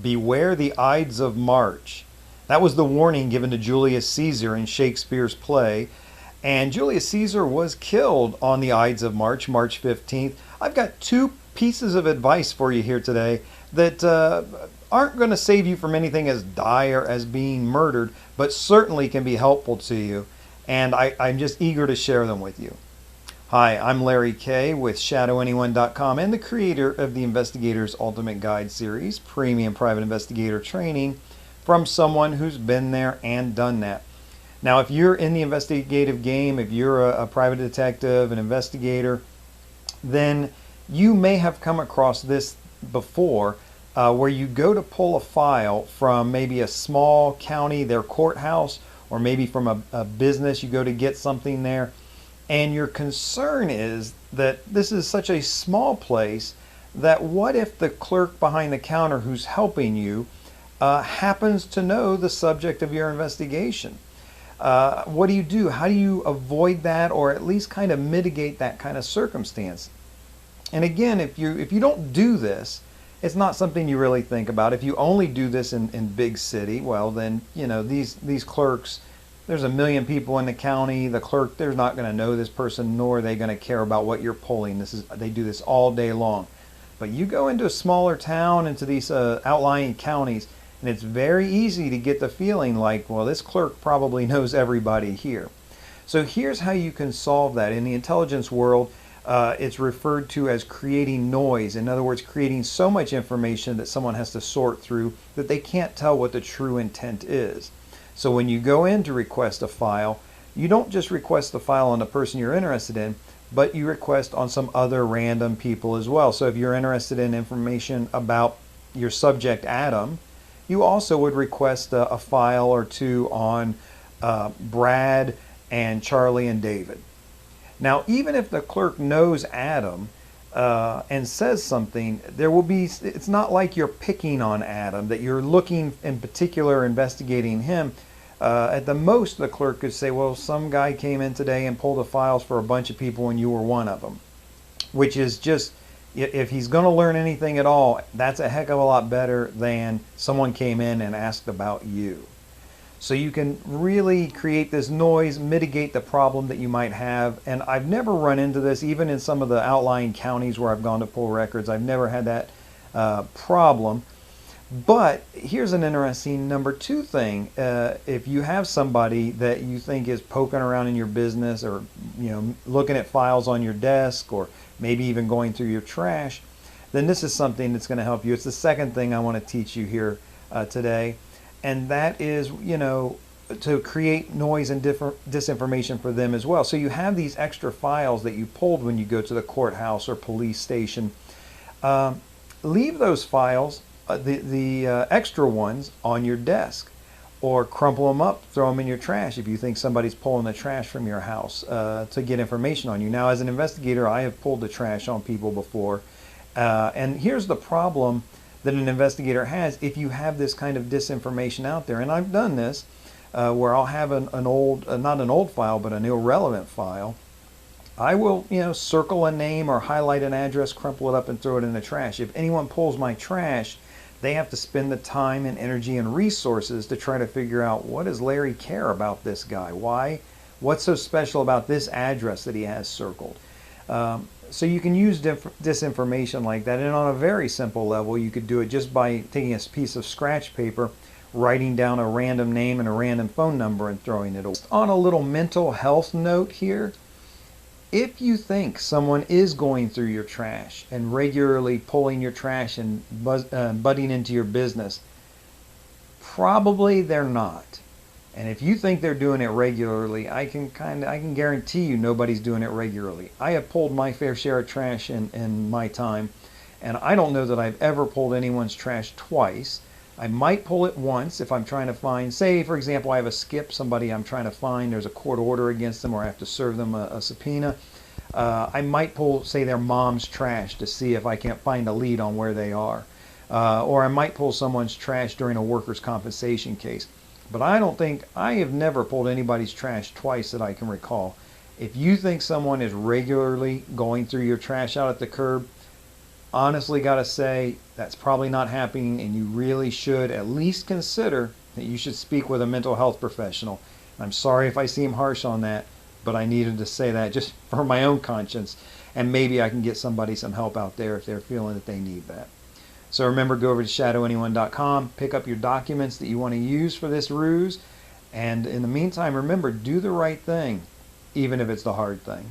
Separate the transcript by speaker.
Speaker 1: Beware the Ides of March. That was the warning given to Julius Caesar in Shakespeare's play. And Julius Caesar was killed on the Ides of March, March 15th. I've got two pieces of advice for you here today that aren't going to save you from anything as dire as being murdered, but certainly can be helpful to you. And I'm just eager to share them with you. Hi, I'm Larry Kaye with ShadowAnyone.com and the creator of the Investigator's Ultimate Guide series, Premium Private Investigator Training, from someone who's been there and done that. Now, if you're in the investigative game, if you're a private detective, an investigator, then you may have come across this before, where you go to pull a file from maybe a small county, their courthouse, or maybe from a business, you go to get something there. And your concern is that this is such a small place that what if the clerk behind the counter who's helping you happens to know the subject of your investigation? What do you do? How do you avoid that, or at least kind of mitigate that kind of circumstance? And again, if you don't do this, it's not something you really think about. If you only do this in big city, well then, you know, these clerks, there's 1 million people in the county. The clerk, they're not going to know this person, nor are they going to care about what you're pulling. They do this all day long. But you go into a smaller town, into these outlying counties, and it's very easy to get the feeling like, well, this clerk probably knows everybody here. So here's how you can solve that. In the intelligence world, it's referred to as creating noise. In other words, creating so much information that someone has to sort through that they can't tell what the true intent is. So when you go in to request a file, you don't just request the file on the person you're interested in, but you request on some other random people as well. So if you're interested in information about your subject, Adam, you also would request a file or two on Brad and Charlie and David. Now, even if the clerk knows Adam and says something, it's not like you're picking on Adam, that you're looking in particular, investigating him. At the most, the clerk could say, well, some guy came in today and pulled the files for a bunch of people and you were one of them. Which is just, if he's going to learn anything at all, that's a heck of a lot better than someone came in and asked about you. So you can really create this noise, mitigate the problem that you might have. And I've never run into this, even in some of the outlying counties where I've gone to pull records. I've never had that problem. But here's an interesting number two thing. If you have somebody that you think is poking around in your business, or looking at files on your desk, or maybe even going through your trash, then this is something that's going to help you. It's the second thing I want to teach you here today. And that is, to create noise and disinformation for them as well. So you have these extra files that you pulled when you go to the courthouse or police station. Leave those files, the extra ones, on your desk, or crumple them up, throw them in your trash if you think somebody's pulling the trash from your house to get information on you. Now, as an investigator, I have pulled the trash on people before. And here's the problem that an investigator has if you have this kind of disinformation out there. And I've done this where I'll have an old, not an old file, but an irrelevant file. I will, circle a name or highlight an address, crumple it up and throw it in the trash. If anyone pulls my trash, they have to spend the time and energy and resources to try to figure out, what does Larry care about this guy? Why? What's so special about this address that he has circled? So you can use disinformation like that, and on a very simple level, you could do it just by taking a piece of scratch paper, writing down a random name and a random phone number and throwing it away. On a little mental health note here, if you think someone is going through your trash and regularly pulling your trash and butting into your business, probably they're not. And if you think they're doing it regularly, I can guarantee you nobody's doing it regularly. I have pulled my fair share of trash in my time, and I don't know that I've ever pulled anyone's trash twice. I might pull it once if I'm trying to find, say, for example, I have a skip, somebody I'm trying to find, there's a court order against them, or I have to serve them a subpoena. I might pull, say, their mom's trash to see if I can't find a lead on where they are. Or I might pull someone's trash during a workers' compensation case. But I have never pulled anybody's trash twice that I can recall. If you think someone is regularly going through your trash out at the curb, honestly got to say that's probably not happening, and you really should at least consider that you should speak with a mental health professional. I'm sorry if I seem harsh on that, but I needed to say that just for my own conscience, and maybe I can get somebody some help out there if they're feeling that they need that. So remember, go over to shadowanyone.com, pick up your documents that you want to use for this ruse, and in the meantime, remember, do the right thing, even if it's the hard thing.